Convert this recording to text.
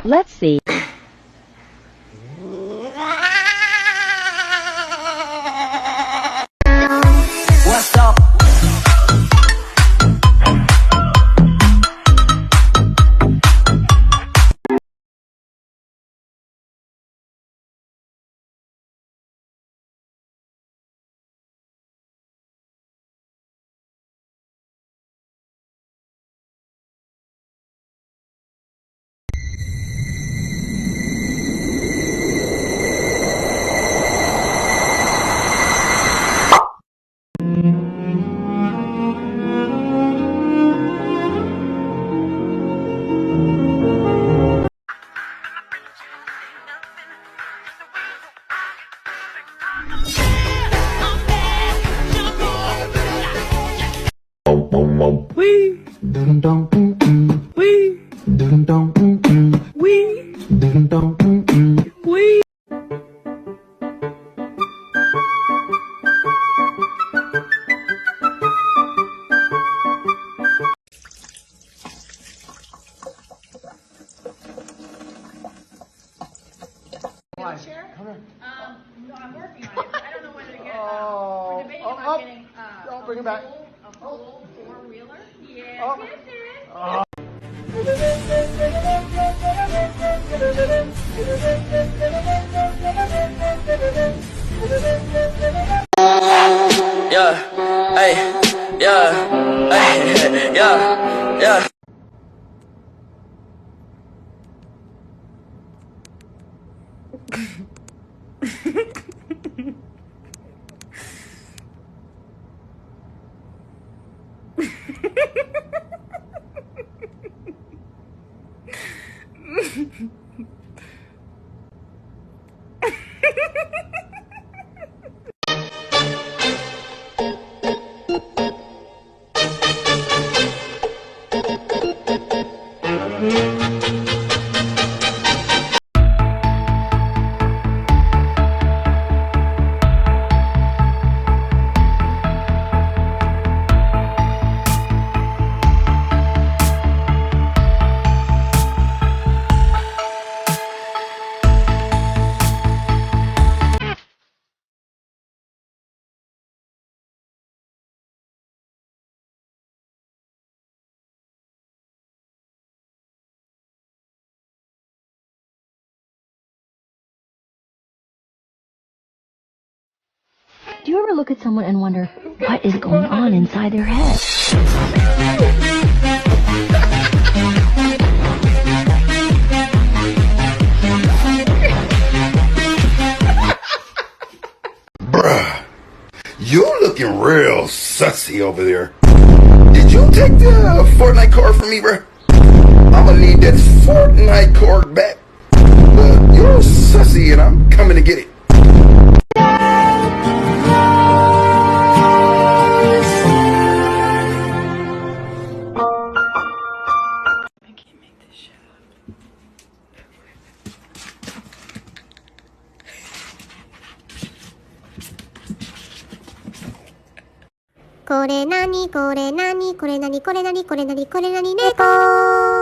Let's see. What's up? Wee. Dum dum Wee. Dum dum Wee. Dum dum Wee. Chair? No, I'm working on it. I don't know whether to get, we're debating about getting, I'll bring it back. a full four-wheeler. Yeah. Yeah, hey, yeah, hey, yeah, yeah. Do you ever look at someone and wonder what is going on inside their head? Bruh, you looking real sussy over there. Did you take the Fortnite card from me, bruh? I'ma need that Fortnite card back. But you're sussy and I'm coming to get it.これなにこれなにこれなにこれなにこれなにこれなに猫